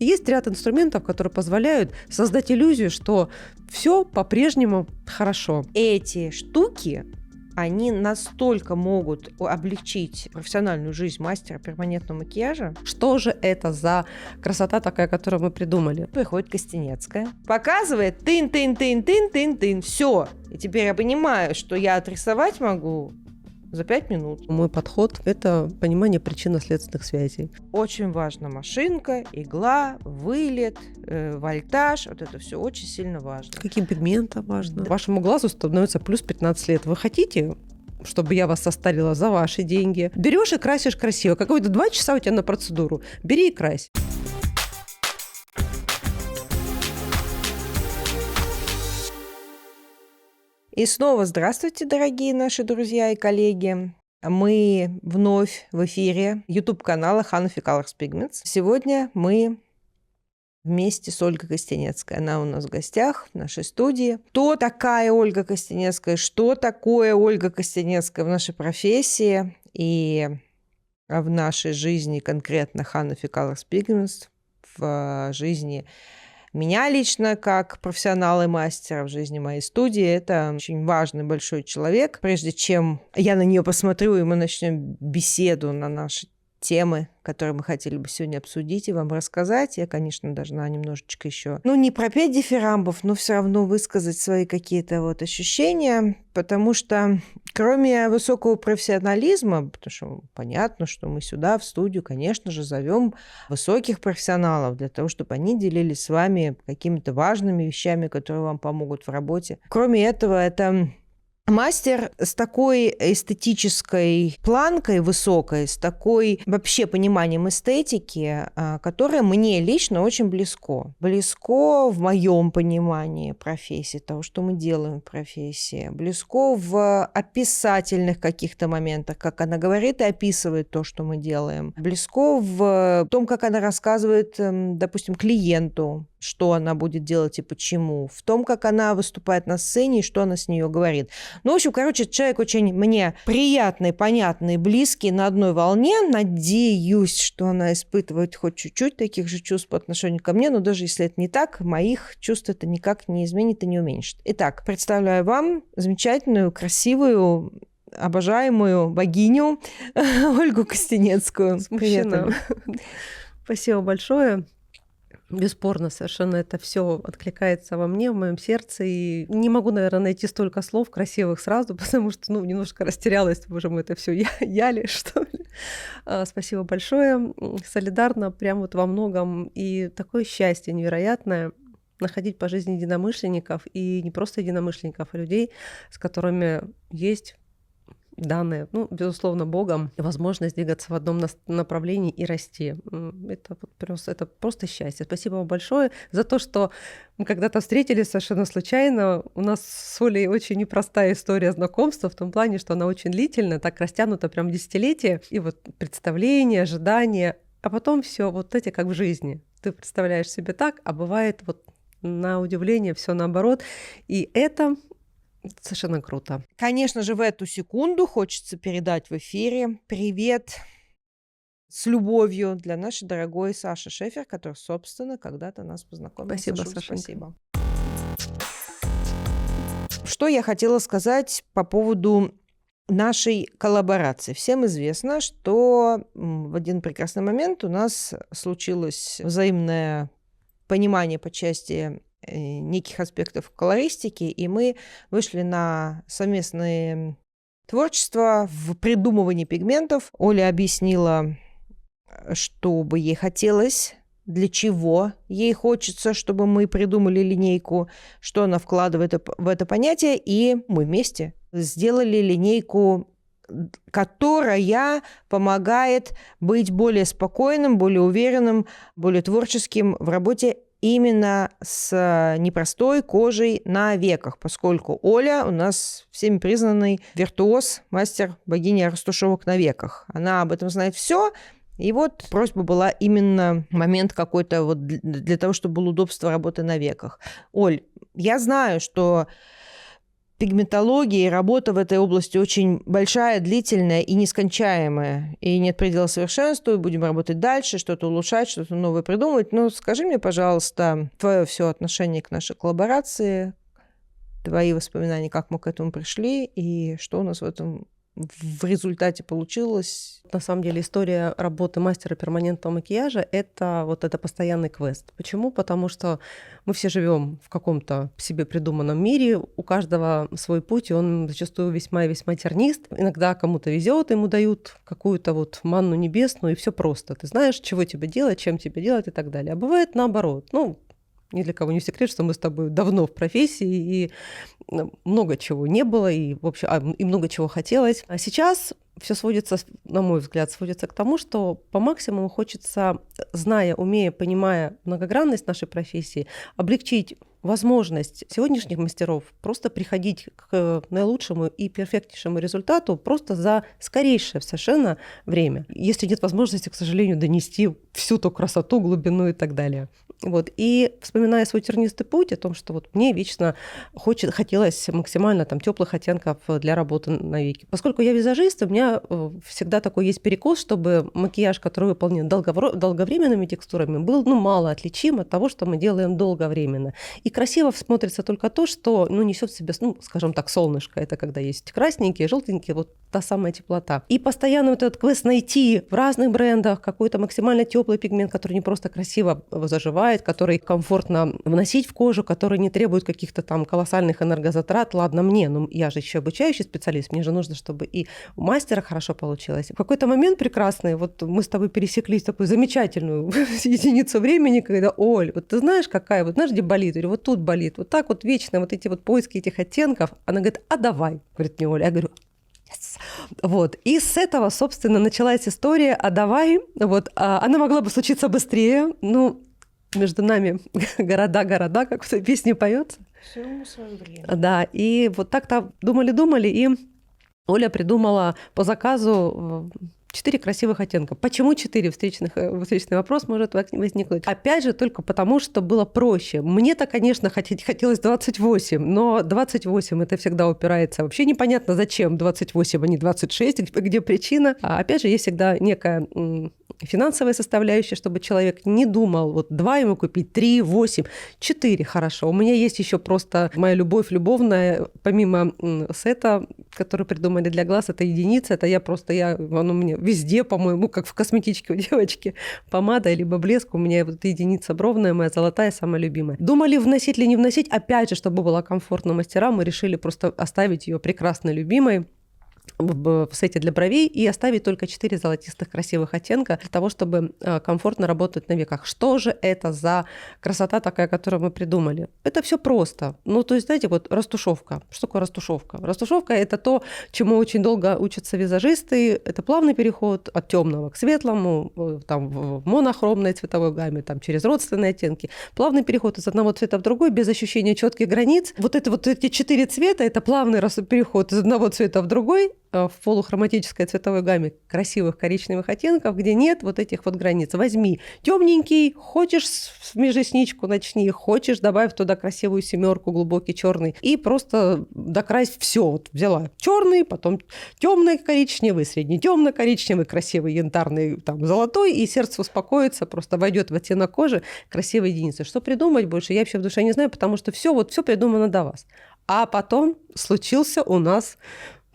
Есть ряд инструментов, которые позволяют создать иллюзию, что все по-прежнему хорошо. Эти штуки, они настолько могут облегчить профессиональную жизнь мастера перманентного макияжа. Что же это за красота такая, которую мы придумали? Приходит Костенецкая, показывает тын-тын-тын-тын-тын-тын, все. И теперь я понимаю, что я отрисовать могу за 5 минут. Мой подход – это понимание причинно-следственных связей. Очень важна машинка, игла, вылет, вольтаж. Вот это все очень сильно важно. Каким пигментом важно? Вашему глазу становится плюс 15 лет. Вы хотите, чтобы я вас состарила за ваши деньги? Берешь и красишь красиво. Какое-то 2 часа у тебя на процедуру. Бери и крась. И снова здравствуйте, дорогие наши друзья и коллеги. Мы вновь в эфире YouTube-канала Hanafi Colors Pigments. Сегодня мы вместе с Ольгой Костенецкой. Она у нас в гостях в нашей студии. Кто такая Ольга Костенецкая? Что такое Ольга Костенецкая в нашей профессии и в нашей жизни, конкретно Hanafi Colors Pigments, в жизни меня лично, как профессионала и мастера в жизни моей студии, это очень важный большой человек. Прежде чем я на нее посмотрю, и мы начнем беседу на наши темы, которые мы хотели бы сегодня обсудить и вам рассказать, я, конечно, должна немножечко еще, не пропеть дифирамбов, но все равно высказать свои какие-то ощущения, потому что кроме высокого профессионализма, потому что понятно, что мы сюда, в студию, конечно же, зовем высоких профессионалов для того, чтобы они делились с вами какими-то важными вещами, которые вам помогут в работе. Кроме этого, это мастер с такой эстетической планкой высокой, с такой вообще пониманием эстетики, которое мне лично очень близко. Близко в моем понимании профессии, того, что мы делаем в профессии. Близко в описательных каких-то моментах, как она говорит и описывает то, что мы делаем. Близко в том, как она рассказывает, допустим, клиенту, что она будет делать и почему, в том, как она выступает на сцене и что она с нее говорит. В общем, человек очень мне приятный, понятный, близкий, на одной волне. Надеюсь, что она испытывает хоть чуть-чуть таких же чувств по отношению ко мне, но даже если это не так, моих чувств это никак не изменит и не уменьшит. Итак, представляю вам замечательную, красивую, обожаемую богиню Ольгу Костенецкую. Смущена. Спасибо большое. Бесспорно, совершенно это все откликается во мне, в моем сердце. И не могу, наверное, найти столько слов красивых сразу, потому что, немножко растерялась. Боже мой, это все я ли, что ли? Спасибо большое. Солидарно прям во многом. И такое счастье невероятное находить по жизни единомышленников. И не просто единомышленников, а людей, с которыми есть данные, безусловно, Богом, возможность двигаться в одном направлении и расти. Это просто счастье. Спасибо вам большое за то, что мы когда-то встретились совершенно случайно. У нас с Олей очень непростая история знакомства в том плане, что она очень длительная, так растянута прям десятилетия. И представления, ожидания, а потом все эти как в жизни. Ты представляешь себе так, а бывает на удивление все наоборот. И это совершенно круто. Конечно же, в эту секунду хочется передать в эфире привет с любовью для нашей дорогой Саши Шефер, которая, собственно, когда-то нас познакомила. Спасибо, Саша. Спасибо. Что я хотела сказать по поводу нашей коллаборации. Всем известно, что в один прекрасный момент у нас случилось взаимное понимание по части неких аспектов колористики, и мы вышли на совместное творчество в придумывании пигментов. Оля объяснила, что бы ей хотелось, для чего ей хочется, чтобы мы придумали линейку, что она вкладывает в это понятие, и мы вместе сделали линейку, которая помогает быть более спокойным, более уверенным, более творческим в работе именно с непростой кожей на веках, поскольку Оля у нас всеми признанный виртуоз, мастер богини растушевок на веках. Она об этом знает все. И просьба была именно момент какой-то для того, чтобы было удобство работы на веках. Оль, я знаю, что пигментология и работа в этой области очень большая, длительная и нескончаемая. И нет предела совершенству, и будем работать дальше, что-то улучшать, что-то новое придумывать. Но скажи мне, пожалуйста, твое все отношение к нашей коллаборации, твои воспоминания, как мы к этому пришли, и что у нас в результате получилось. На самом деле история работы мастера перманентного макияжа — это постоянный квест. Почему? Потому что мы все живем в каком-то себе придуманном мире, у каждого свой путь, и он зачастую весьма и весьма тернист. Иногда кому-то везет, ему дают какую-то вот манну небесную, и все просто. Ты знаешь, чего тебе делать, чем тебе делать и так далее. А бывает наоборот. Ни для кого не секрет, что мы с тобой давно в профессии, и много чего не было, и, в общем, и много чего хотелось. А сейчас все сводится, на мой взгляд, сводится к тому, что по максимуму хочется, зная, умея, понимая многогранность нашей профессии, облегчить возможность сегодняшних мастеров просто приходить к наилучшему и перфектнейшему результату просто за скорейшее совершенно время. Если нет возможности, к сожалению, донести всю ту красоту, глубину и так далее. И вспоминая свой тернистый путь, о том, что мне вечно хотелось максимально теплых оттенков для работы на веке. Поскольку я визажист, у меня всегда такой есть перекос, чтобы макияж, который выполнен долговременными текстурами, был мало отличим от того, что мы делаем долговременно. И красиво смотрится только то, что несет в себе, скажем так, солнышко. Это когда есть красненькие, желтенькие, та самая теплота. И постоянно этот квест найти в разных брендах какой-то максимально теплый пигмент, который не просто красиво заживает, который комфортно вносить в кожу, который не требует каких-то колоссальных энергозатрат. Ладно мне, но я же еще обучающий специалист, мне же нужно, чтобы и у мастера хорошо получилось. В какой-то момент прекрасный, мы с тобой пересеклись такую замечательную единицу времени, когда, Оль, ты знаешь, какая, знаешь, где болит? Или тут болит. Вот так вечно эти поиски этих оттенков. Она говорит, а давай, говорит мне Оля. Я говорю, yes. И с этого, собственно, началась история, а давай. Она могла бы случиться быстрее, между нами города, как в той песне поется. Всему свое время. Да, и так-то думали, и Оля придумала по заказу 4 красивых оттенка. Почему 4? Встречный вопрос может возникнуть. Опять же, только потому, что было проще. Мне-то, конечно, хотелось 28, но 28 это всегда упирается. Вообще непонятно, зачем 28, а не 26, где причина. А опять же, есть всегда некая финансовая составляющая, чтобы человек не думал, 2 ему купить, 3, 8, 4 хорошо. У меня есть еще просто моя любовь любовная, помимо сета, который придумали для глаз, это единица, это оно у меня везде, по-моему, как в косметичке у девочки, помада либо блеск, у меня эта единица бровная, моя золотая, самая любимая. Думали, вносить или не вносить, опять же, чтобы было комфортно мастерам, мы решили просто оставить ее прекрасно любимой в сете для бровей и оставить только 4 золотистых красивых оттенка для того, чтобы комфортно работать на веках. Что же это за красота такая, которую мы придумали? Это все просто. То есть, знаете, растушевка. Что такое растушевка? Растушевка — это то, чему очень долго учатся визажисты. Это плавный переход от темного к светлому, в монохромной цветовой гамме, через родственные оттенки. Плавный переход из одного цвета в другой без ощущения четких границ. Эти 4 цвета — это плавный переход из одного цвета в другой, в полухроматической цветовой гамме красивых коричневых оттенков, где нет этих границ. Возьми темненький, хочешь в межресничку начни, хочешь добавь туда красивую 7, глубокий черный, и просто докрась все. Взяла черный, потом темный коричневый, средний темно коричневый, красивый янтарный, золотой, и сердце успокоится, просто войдет в оттенок кожи красивой единицы. Что придумать больше, я вообще в душе не знаю, потому что все придумано до вас. А потом случился у нас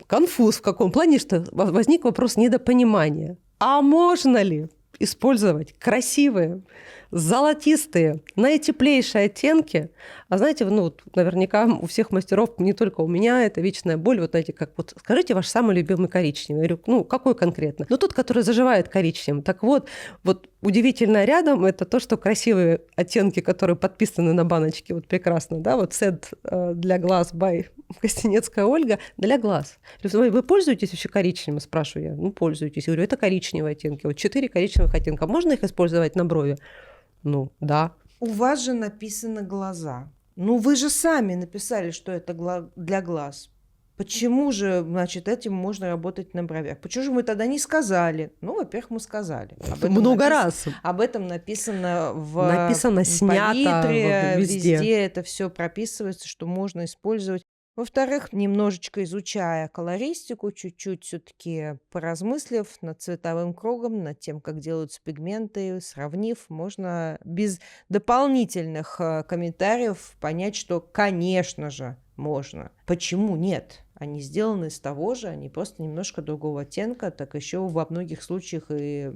конфуз в каком плане, что возник вопрос недопонимания. А можно ли использовать красивые, золотистые, наитеплейшие оттенки? А знаете, наверняка у всех мастеров, не только у меня, это вечная боль. Знаете, скажите ваш самый любимый коричневый. Я говорю, какой конкретно? Тот, который заживает коричневым. Так удивительно рядом это то, что красивые оттенки, которые подписаны на баночке, прекрасно, да, сет для глаз by Костенецкая Ольга, для глаз. Вы пользуетесь вообще коричневым, спрашиваю я. Пользуетесь. Я говорю, это коричневые оттенки. 4 коричневых оттенка. Можно их использовать на брови? Да. У вас же написано глаза. Вы же сами написали, что это для глаз. Почему же, этим можно работать на бровях? Почему же мы тогда не сказали? Во-первых, мы сказали. Много раз. Об этом написано снято палитре, везде. Везде это все прописывается, что можно использовать. Во-вторых, немножечко изучая колористику, чуть-чуть все-таки поразмыслив над цветовым кругом, над тем, как делаются пигменты, сравнив, можно без дополнительных комментариев понять, что, конечно же, можно. Почему нет? Они сделаны из того же, они просто немножко другого оттенка, так еще во многих случаях и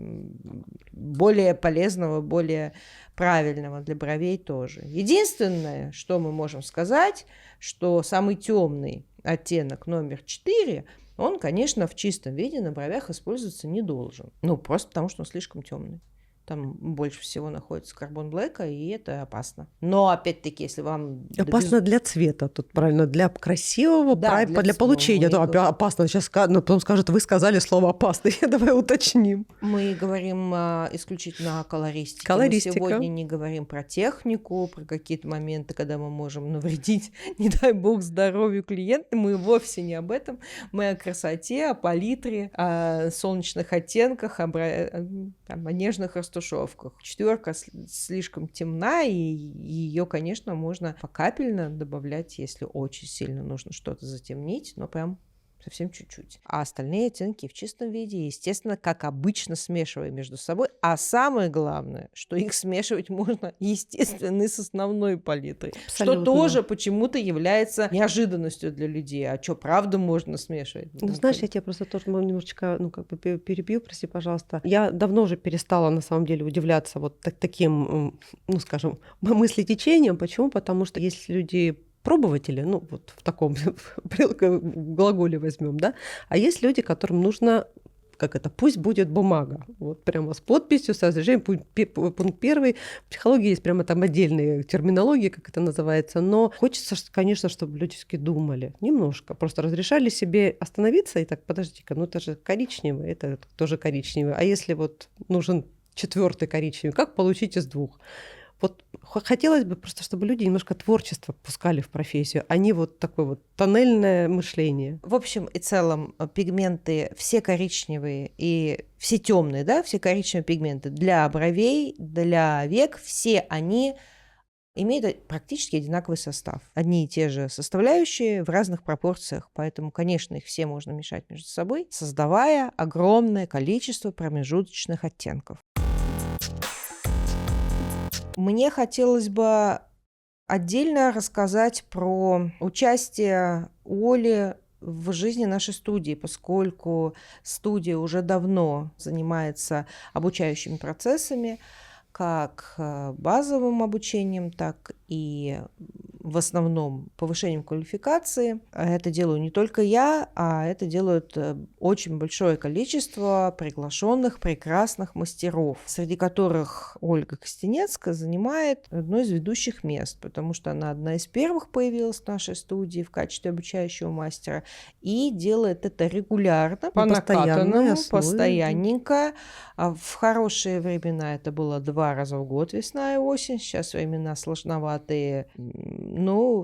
более полезного, более правильного для бровей тоже. Единственное, что мы можем сказать, что самый темный оттенок номер 4, он, конечно, в чистом виде на бровях использоваться не должен. Ну, просто потому, что он слишком темный. Там больше всего находится карбон блэка, и это опасно. Но, опять-таки, если вам... Опасно для цвета, тут правильно, для красивого, Да, для получения. Да, опасно. Сейчас потом скажут, вы сказали слово «опасный». Давай уточним. Мы говорим исключительно о колористике. Колористика. Мы сегодня не говорим про технику, про какие-то моменты, когда мы можем навредить, не дай бог, здоровью клиента. Мы вовсе не об этом. Мы о красоте, о палитре, о солнечных оттенках, о нежных растушевках. 4 слишком темна, и ее, конечно, можно покапельно добавлять, если очень сильно нужно что-то затемнить, но прям совсем чуть-чуть. А остальные оттенки в чистом виде, естественно, как обычно, смешивая между собой. А самое главное, что их смешивать можно, естественно, с основной палитрой. Абсолютно. Что тоже почему-то является неожиданностью для людей. А что, правда можно смешивать? Ну, знаешь, я тебя просто тоже немножечко, перебью, прости, пожалуйста. Я давно уже перестала, на самом деле, удивляться вот таким, скажем, мыслетечением. Почему? Потому что если люди пробователи, вот в таком глаголе возьмем, да, а есть люди, которым нужно, пусть будет бумага, вот прямо с подписью, с разрешением, пункт 1. В психологии есть прямо там отдельные терминологии, как это называется, но хочется, конечно, чтобы люди думали немножко, просто разрешали себе остановиться и так, подожди-ка, это же коричневый, это тоже коричневый, а если вот нужен 4 коричневый, как получить из 2? Вот хотелось бы просто, чтобы люди немножко творчество пускали в профессию, а не вот такое вот тоннельное мышление. В общем и целом пигменты все коричневые и все темные, да, все коричневые пигменты для бровей, для век, все они имеют практически одинаковый состав. Одни и те же составляющие в разных пропорциях, поэтому, конечно, их все можно мешать между собой, создавая огромное количество промежуточных оттенков. Мне хотелось бы отдельно рассказать про участие Оли в жизни нашей студии, поскольку студия уже давно занимается обучающими процессами, как базовым обучением, так и в основном повышением квалификации. Это делаю не только я, а это делают очень большое количество приглашенных прекрасных мастеров, среди которых Ольга Костенецкая занимает одно из ведущих мест, потому что она одна из первых появилась в нашей студии в качестве обучающего мастера и делает это регулярно, по накатанному, постоянненько. В хорошие времена это было 2 раза в год, весна и осень. Сейчас времена сложноватые.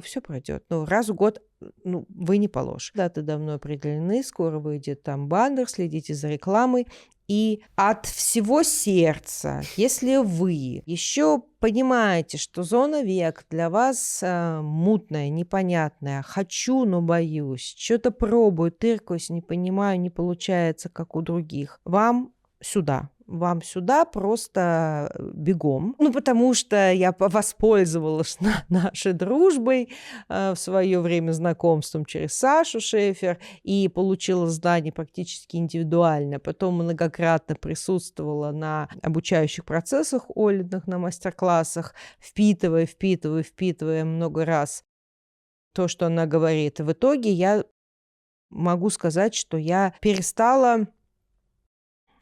Все пройдет. Раз в год вы не положите. Даты давно определены. Скоро выйдет там баннер. Следите за рекламой. И от всего сердца, если вы еще понимаете, что зона век для вас мутная, непонятная, хочу, но боюсь, что-то пробую, тыркаюсь, не понимаю, не получается, как у других, вам сюда просто бегом. Потому что я воспользовалась нашей дружбой в свое время, знакомством через Сашу Шефер, и получила знания практически индивидуально. Потом многократно присутствовала на обучающих процессах Олиных, на мастер-классах, впитывая много раз то, что она говорит. В итоге я могу сказать, что я перестала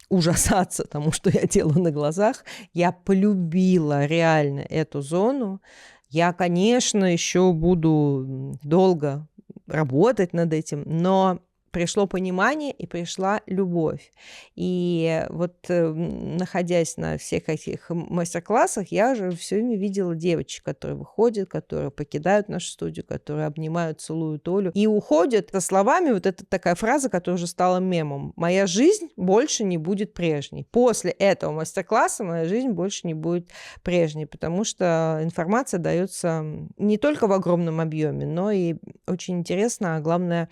ужасаться тому, что я делаю на глазах. Я полюбила реально эту зону. Я, конечно, еще буду долго работать над этим, но пришло понимание и пришла любовь. И вот находясь на всех этих мастер-классах, я уже все время видела девочек, которые выходят, которые покидают нашу студию, которые обнимают, целуют Олю и уходят со словами, вот это такая фраза, которая уже стала мемом: «Моя жизнь больше не будет прежней». После этого мастер-класса моя жизнь больше не будет прежней, потому что информация дается не только в огромном объеме, но и очень интересно, а главное,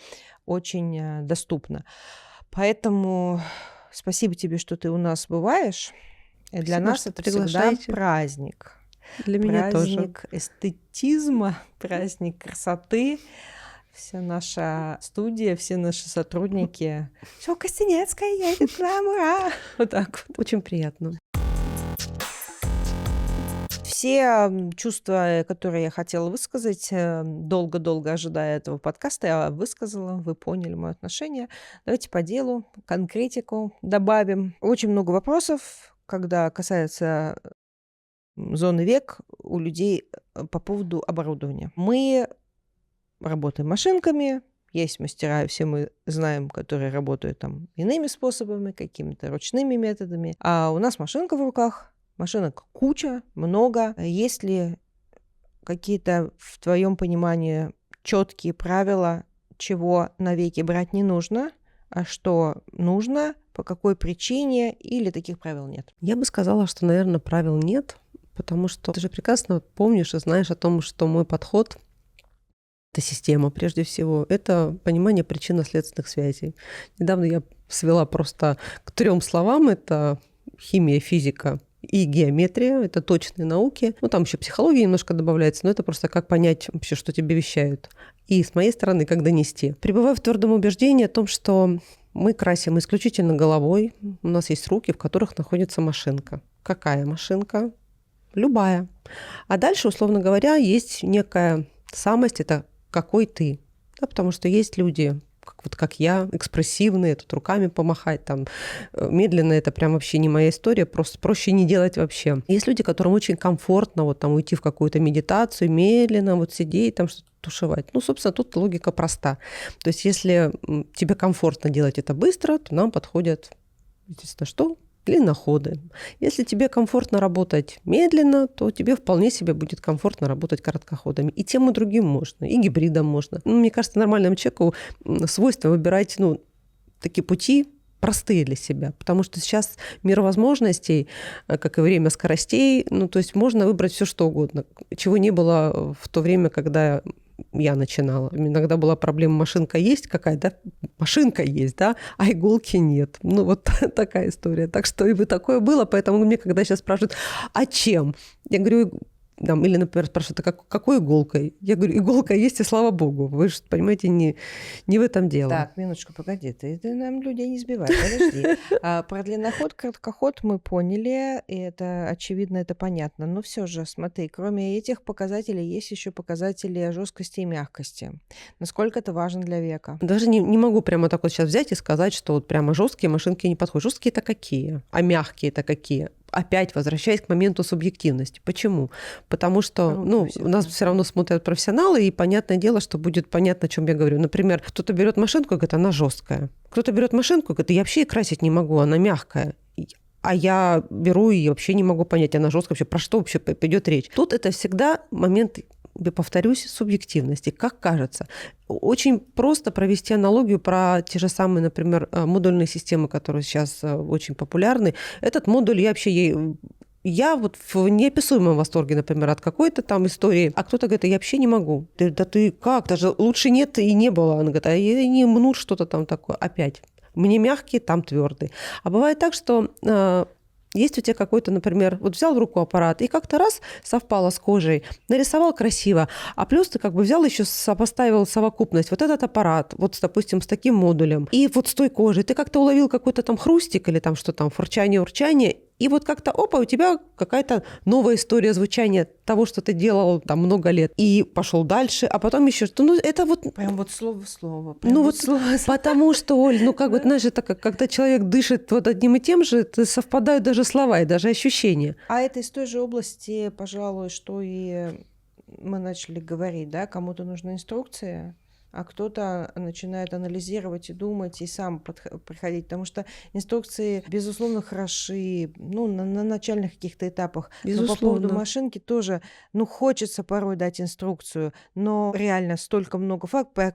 очень доступно. Поэтому спасибо тебе, что ты у нас бываешь. И для Спасибо, нас что это всегда приглашаете. праздник. Для меня тоже. Праздник эстетизма, праздник красоты. Вся наша студия, все наши сотрудники. Все Костенецкая едет к нам, ура! Вот так вот. Очень приятно. Все чувства, которые я хотела высказать, долго-долго ожидая этого подкаста, я высказала, вы поняли мое отношение. Давайте по делу, конкретику добавим. Очень много вопросов, когда касается зоны век у людей по поводу оборудования. Мы работаем машинками, есть мастера, все мы знаем, которые работают там иными способами, какими-то ручными методами. А у нас машинка в руках, машинок куча, много. Есть ли какие-то, в твоем понимании, четкие правила, чего навеки брать не нужно, а что нужно, по какой причине, или таких правил нет? Я бы сказала, что, наверное, правил нет, потому что ты же прекрасно помнишь и знаешь о том, что мой подход — это система, прежде всего. Это понимание причинно-следственных связей. Недавно я свела просто к 3 словам. Это химия, физика и геометрия. Это точные науки. Ну, там еще психология немножко добавляется, но это просто как понять вообще, что тебе вещают. И с моей стороны, как донести. Пребываю в твердом убеждении о том, что мы красим исключительно головой. У нас есть руки, в которых находится машинка. Какая машинка? Любая. А дальше, условно говоря, есть некая самость, это какой ты. Да, потому что есть люди, как я, экспрессивные, тут руками помахать, там, медленно, это прям вообще не моя история, просто проще не делать вообще. Есть люди, которым очень комфортно вот там уйти в какую-то медитацию, медленно вот сидеть, там что-то тушевать. Ну, собственно, тут логика проста. То есть если тебе комфортно делать это быстро, то нам подходят, естественно, что? Длинноходы. Если тебе комфортно работать медленно, то тебе вполне себе будет комфортно работать короткоходами. И тем, и другим можно, и гибридом можно. Ну, мне кажется, нормальному человеку свойственно выбирать такие пути простые для себя, потому что сейчас мир возможностей, как и время скоростей, то есть можно выбрать все что угодно, чего не было в то время, когда я начинала. Иногда была проблема: машинка есть какая-то, машинка есть, да, а иголки нет. Вот такая история. Так что и такое было, поэтому мне, когда сейчас спрашивают, а чем? Я говорю, или, например, спрашивают, а какой иголкой? Я говорю, иголка есть, и слава богу. Вы же, понимаете, не в этом дело. Так, минуточку, погоди, ты нам людей не сбивай, подожди. Про длинноход, короткоход мы поняли, и это очевидно, это понятно. Но все же, смотри, кроме этих показателей, есть еще показатели жесткости и мягкости. Насколько это важно для века? Даже не могу прямо так вот сейчас взять и сказать, что вот прямо жесткие машинки не подходят. Жесткие это какие? А мягкие это какие? Опять возвращаясь к моменту субъективности. Почему? Потому что у нас все равно смотрят профессионалы, и понятное дело, что будет понятно, о чем я говорю. Например, кто-то берет машинку и говорит, она жесткая. Кто-то берет машинку и говорит, я вообще и красить не могу, она мягкая. А я беру и вообще не могу понять, она жесткая, вообще про что вообще пойдет речь. Тут это всегда момент, повторюсь, субъективности, как кажется. Очень просто провести аналогию про те же самые, например, модульные системы, которые сейчас очень популярны. Этот модуль я вот в неописуемом восторге, например, от какой-то там истории, а кто-то говорит, я вообще не могу. Да ты как? Даже лучше нет и не было. Она говорит, а я не мнут что-то там такое. Опять. Мне мягкие, там твердые. А бывает так, что есть у тебя какой-то, например, вот взял в руку аппарат и как-то раз совпало с кожей, нарисовал красиво, а плюс ты как бы взял еще сопоставил совокупность, вот этот аппарат, вот, допустим, с таким модулем, и вот с той кожей, ты как-то уловил какой-то там хрустик или там что там, фурчание, урчание, и вот как-то, опа, у тебя какая-то новая история звучания того, что ты делал там много лет, и пошел дальше, а потом еще что, это вот... Прям вот слово в слово. Потому что, Оль, знаешь, это когда человек дышит вот одним и тем же, это совпадают даже слова и даже ощущения. А это из той же области, пожалуй, что и мы начали говорить, да, кому-то нужны инструкции, а кто-то начинает анализировать и думать, и сам приходить, потому что инструкции, безусловно, хороши, ну, на начальных каких-то этапах. Безусловно. Но по поводу машинки тоже, ну, хочется порой дать инструкцию, но реально столько много фактов.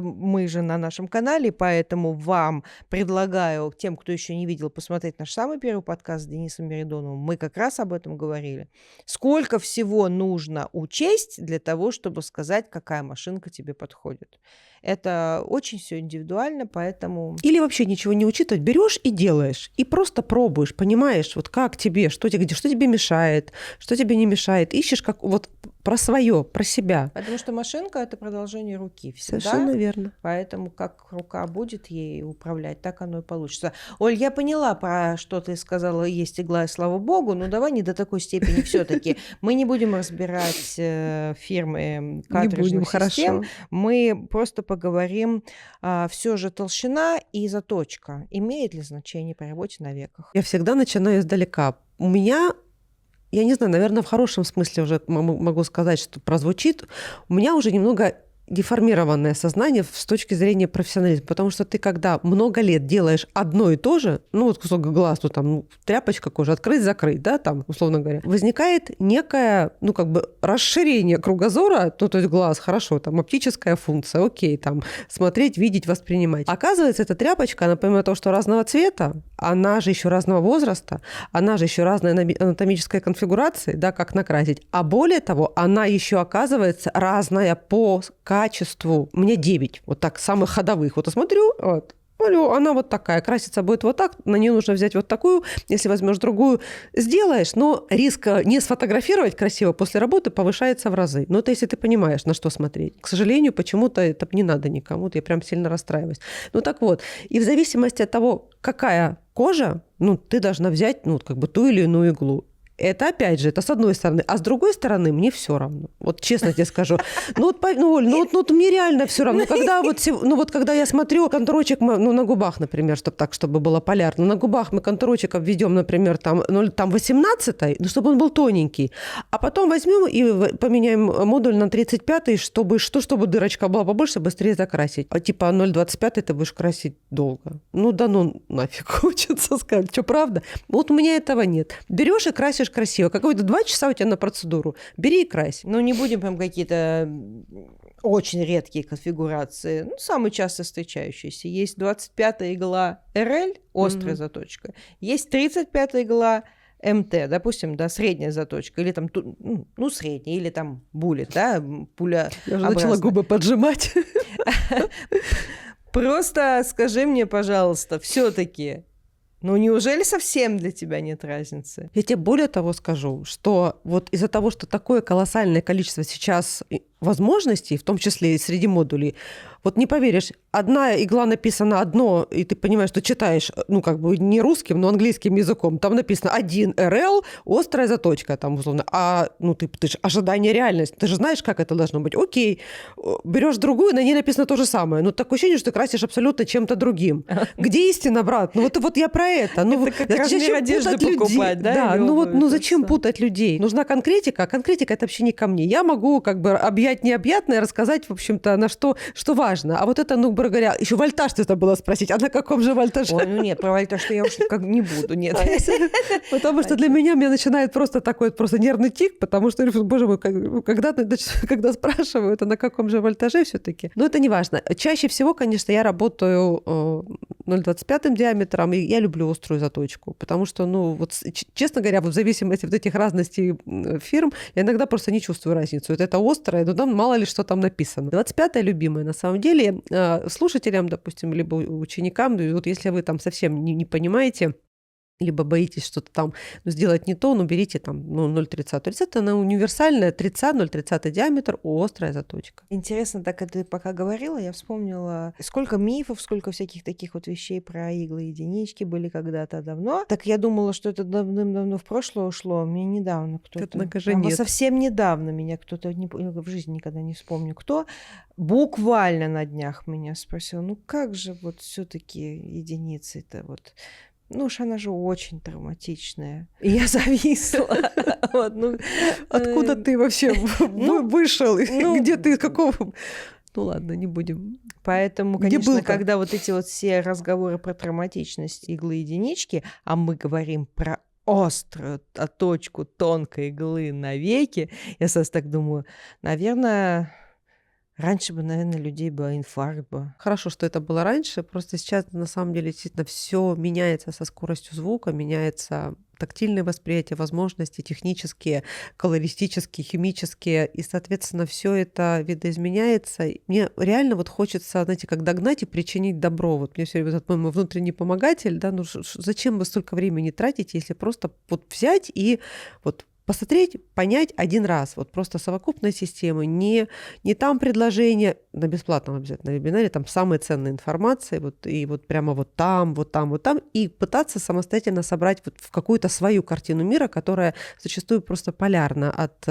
Мы же на нашем канале, поэтому вам предлагаю, тем, кто еще не видел, посмотреть наш самый первый подкаст с Денисом Меридоновым. Мы как раз об этом говорили. Сколько всего нужно учесть для того, чтобы сказать, какая машинка тебе подходит. Это очень все индивидуально, поэтому... Или вообще ничего не учитывать, берешь и делаешь, и просто пробуешь, понимаешь, вот как тебе, что тебе мешает, что тебе не мешает, ищешь как вот про свое, про себя. Потому что машинка — это продолжение руки всегда. Совершенно верно. Поэтому как рука будет ей управлять, так оно и получится. Оль, я поняла, про что ты сказала, есть игла, и слава богу, но давай не до такой степени все-таки. Мы не будем разбирать фирмы картриджных систем. Мы просто поговорим, все же толщина и заточка. Имеет ли значение при работе на веках? Я всегда начинаю издалека. У меня... Я не знаю, наверное, в хорошем смысле уже могу сказать, что прозвучит. У меня уже немного деформированное сознание с точки зрения профессионализма, потому что ты, когда много лет делаешь одно и то же, ну вот кусок глаз, ну там тряпочка кожи, открыть-закрыть, да, там, условно говоря, возникает некое, ну как бы расширение кругозора, ну то есть глаз, хорошо, там оптическая функция, окей, там смотреть, видеть, воспринимать. Оказывается, эта тряпочка, она помимо того, что разного цвета, она же еще разного возраста, она же еще разной анатомической конфигурации, да, как накрасить, а более того, она еще оказывается разная по качеству. Мне 9, вот так, самых ходовых. Вот я смотрю, вот, она вот такая, краситься будет вот так, на нее нужно взять вот такую, если возьмешь другую, сделаешь, но риск не сфотографировать красиво после работы повышается в разы. Но это если ты понимаешь, на что смотреть. К сожалению, почему-то это не надо никому, я прям сильно расстраиваюсь. Ну так вот, и в зависимости от того, какая кожа, ну ты должна взять, ну как бы ту или иную иглу. Это, опять же, это с одной стороны. А с другой стороны, мне все равно. Вот честно тебе скажу. Оль, мне реально все равно. Когда я смотрю контурочек на губах, например, чтобы было полярно. На губах мы контурочек обведем, например, там 18-й, чтобы он был тоненький. А потом возьмем и поменяем модуль на 35-й, чтобы дырочка была побольше, быстрее закрасить. А типа 0,25 ты будешь красить долго. Нафиг хочется сказать. Что, правда? Вот у меня этого нет. Берешь и красишь красиво. Какое-то 2 часа у тебя на процедуру. Бери и крась. Ну, не будем прям какие-то очень редкие конфигурации. Ну, самые часто встречающиеся. Есть 25-я игла RL, острая заточка. Есть 35-я игла МТ, допустим, да, средняя заточка, или там, ну, средняя, или там буллет, да, пуля. Я уже начала губы поджимать. Просто скажи мне, пожалуйста, все-таки, ну, неужели совсем для тебя нет разницы? Я тебе более того скажу, что вот из-за того, что такое колоссальное количество сейчас возможностей, в том числе и среди модулей, вот не поверишь, одна игла написана одно, и ты понимаешь, что читаешь, ну, как бы не русским, но английским языком, там написано 1 РЛ, острая заточка, там, условно, а, ну, ты же ожидание, реальность, ты же знаешь, как это должно быть. Окей, берешь другую, на ней написано то же самое, но такое ощущение, что ты красишь абсолютно чем-то другим. Где истина, брат? Ну, вот я про это. Ну, это как размер одежды покупать, да? Да, зачем путать людей? Нужна конкретика, а конкретика – это вообще не ко мне. Я могу как бы объять необъятное, рассказать, в общем-то, на что важно. А вот это, ну, грубо говоря, еще вольтаж ты забыла спросить, а на каком же вольтаже? Ой, ну нет, про вольтаж я уж как не буду, нет. Потому что для меня начинает просто такой просто нервный тик, потому что, боже мой, когда спрашивают, а на каком же вольтаже все-таки. Но это не важно. Чаще всего, конечно, я работаю 0,25 диаметром, и я люблю острую заточку, потому что, ну, вот, честно говоря, вот в зависимости от этих разностей фирм, я иногда просто не чувствую разницу. Это острое, но там мало ли что там написано. 25-я любимая, на самом деле, слушателям, допустим, либо ученикам, вот если вы там совсем не понимаете, либо боитесь что-то там сделать не то, берите там 0,30. 30 она универсальная, 0,30 диаметр, острая заточка. Интересно, так это пока говорила, я вспомнила, сколько мифов, сколько всяких таких вот вещей про иглы и единички были когда-то давно. Так я думала, что это давным-давно в прошлое ушло. Мне недавно кто-то... Нет. Совсем недавно меня кто-то, в жизни никогда не вспомню кто, буквально на днях меня спросил, ну как же вот все-таки единицы-то вот... Ну уж она же очень травматичная. И я зависла. Откуда ты вообще вышел? Где ты, из какого... Ну ладно, не будем. Поэтому, Где конечно, был-то? когда вот эти вот все разговоры про травматичность иглы единички, а мы говорим про острую точку тонкой иглы на веке, я сразу так думаю, наверное, раньше бы, наверное, людей бы инфаркт бы. Хорошо, что это было раньше, просто сейчас на самом деле действительно все меняется со скоростью звука, меняется тактильное восприятие, возможности технические, колористические, химические, и, соответственно, все это видоизменяется. И мне реально вот хочется, знаете, как догнать и причинить добро. Вот мне все время этот мой внутренний помогатель, да, ну зачем вы столько времени тратите, если просто вот взять и вот посмотреть, понять один раз. Вот просто совокупной системы, не там предложение на бесплатном обязательно вебинаре, там самые ценные информации, вот, и вот прямо вот там, вот там, вот там, и пытаться самостоятельно собрать вот в какую-то свою картину мира, которая зачастую просто полярна от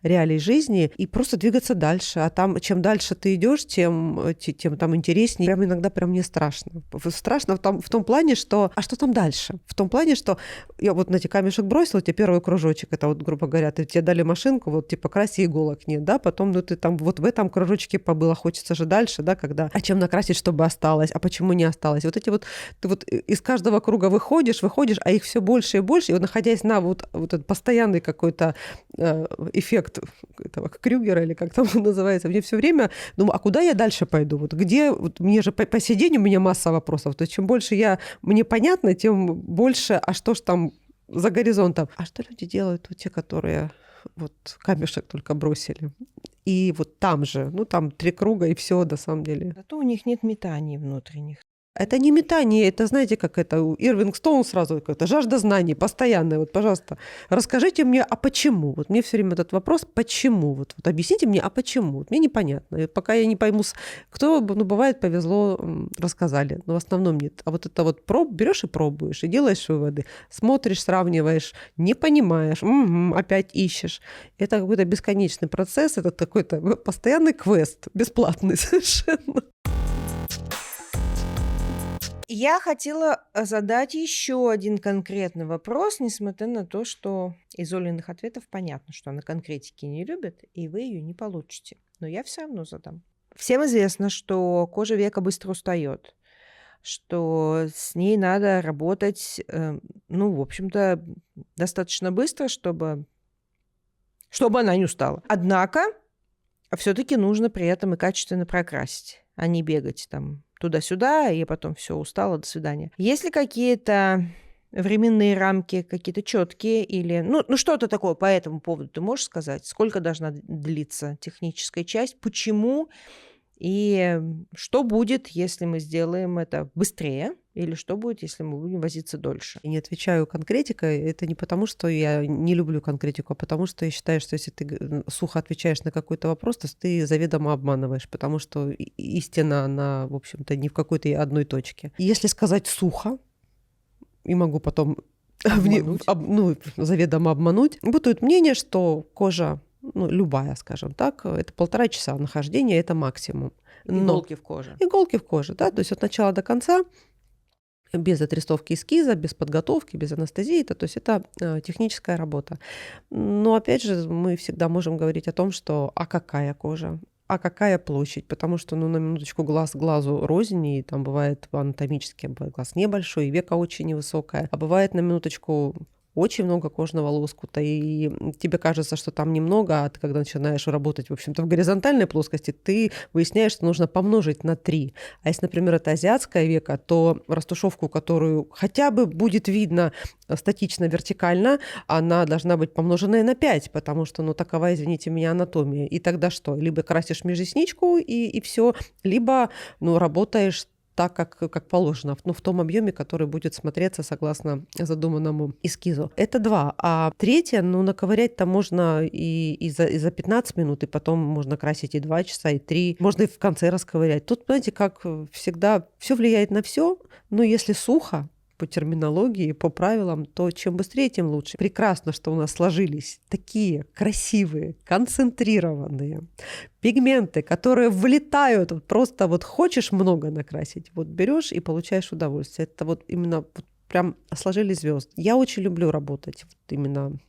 реалий жизни, и просто двигаться дальше. А там, чем дальше ты идешь, тем там интереснее. Прям иногда прям мне страшно. Страшно в том плане, что... А что там дальше? В том плане, что я вот, знаете, камешек бросила, у тебя первый кружочек, это вот, грубо говоря, тебе дали машинку, вот типа краси, иголок нет, да, потом, ну, ты там вот в этом кружочке побыла, хочется же дальше, да, когда, а чем накрасить, чтобы осталось, а почему не осталось. Вот эти вот, ты вот из каждого круга выходишь, а их все больше и больше, и вот находясь на вот этот постоянный какой-то эффект этого Крюгера, или как там он называется, мне все время думаю, а куда я дальше пойду? Вот где, вот мне же по сей день у меня масса вопросов, то есть чем больше мне понятно, тем больше, а что ж там за горизонтом. А что люди делают, вот те, которые вот камешек только бросили? И вот там же, ну там 3 круга и все, на самом деле. Зато у них нет метаний внутренних. Это не метание, это, знаете, как это у Ирвинг Стоун сразу какая-то жажда знаний постоянная. Вот, пожалуйста, расскажите мне, а почему? Вот мне все время этот вопрос, почему? Вот объясните мне, а почему? Вот мне непонятно. И пока я не пойму, кто, ну, бывает, повезло, рассказали, но в основном нет. А вот это вот берешь и пробуешь, и делаешь выводы, смотришь, сравниваешь, не понимаешь, опять ищешь. Это какой-то бесконечный процесс, это какой-то постоянный квест, бесплатный совершенно. Я хотела задать еще один конкретный вопрос, несмотря на то, что из Олиных ответов понятно, что она конкретики не любит, и вы ее не получите. Но я все равно задам. Всем известно, что кожа века быстро устает, что с ней надо работать, ну, в общем-то, достаточно быстро, чтобы она не устала. Однако, все-таки нужно при этом и качественно прокрасить, а не бегать там туда-сюда, и потом все, устала, до свидания. Есть ли какие-то временные рамки, какие-то четкие, или ну что-то такое по этому поводу ты можешь сказать? Сколько должна длиться техническая часть? Почему? И что будет, если мы сделаем это быстрее? Или что будет, если мы будем возиться дольше? Я не отвечаю конкретикой. Это не потому, что я не люблю конкретику, а потому что я считаю, что если ты сухо отвечаешь на какой-то вопрос, то ты заведомо обманываешь, потому что истина, она, в общем-то, не в какой-то одной точке. Если сказать сухо, и могу потом заведомо обмануть, бытует мнение, что кожа, ну, любая, скажем так, это 1,5 часа нахождения, это максимум. Иголки в коже. Иголки в коже, да, то есть от начала до конца, без отрисовки эскиза, без подготовки, без анестезии, то есть это техническая работа. Но опять же, мы всегда можем говорить о том, что а какая кожа, а какая площадь, потому что, ну, на минуточку, глаз глазу рознь, и там бывает анатомически, бывает глаз небольшой, и века очень невысокая, а бывает на минуточку очень много кожного лоскута, и тебе кажется, что там немного, а ты, когда начинаешь работать, в общем-то, в горизонтальной плоскости, ты выясняешь, что нужно помножить на 3. А если, например, это азиатское веко, то растушевку, которую хотя бы будет видно статично, вертикально, она должна быть помноженная на 5, потому что, ну, такова, извините меня, анатомия. И тогда что? Либо красишь межресничку, и все, либо, ну, работаешь так, как положено, в том объеме, который будет смотреться согласно задуманному эскизу. Это 2. А 3, ну, наковырять-то можно и за 15 минут, и потом можно красить и 2 часа, и 3. Можно и в конце расковырять. Тут, знаете, как всегда, все влияет на все, но если сухо, по терминологии, по правилам, то чем быстрее, тем лучше. Прекрасно, что у нас сложились такие красивые, концентрированные пигменты, которые влетают, вот просто вот хочешь много накрасить, вот берешь и получаешь удовольствие. Это вот именно вот прям сложились звезды. Я очень люблю работать вот именно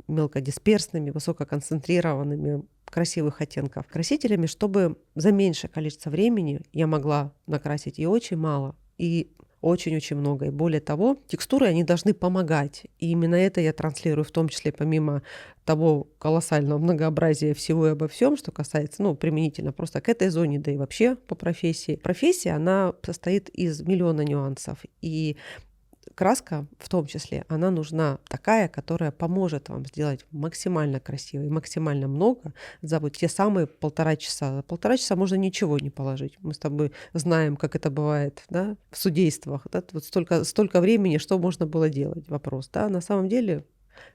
мелкодисперсными, высококонцентрированными красивых оттенков красителями, чтобы за меньшее количество времени я могла накрасить и очень мало, и очень-очень много. И более того, текстуры, они должны помогать. И именно это я транслирую, в том числе помимо того колоссального многообразия всего и обо всем, что касается, применительно просто к этой зоне, да и вообще по профессии. Профессия, она состоит из миллиона нюансов. И краска, в том числе, она нужна такая, которая поможет вам сделать максимально красиво и максимально много за вот те самые 1,5 часа. За 1,5 часа можно ничего не положить. Мы с тобой знаем, как это бывает, да, в судействах. Да? Вот столько времени, что можно было делать? Вопрос. Да? На самом деле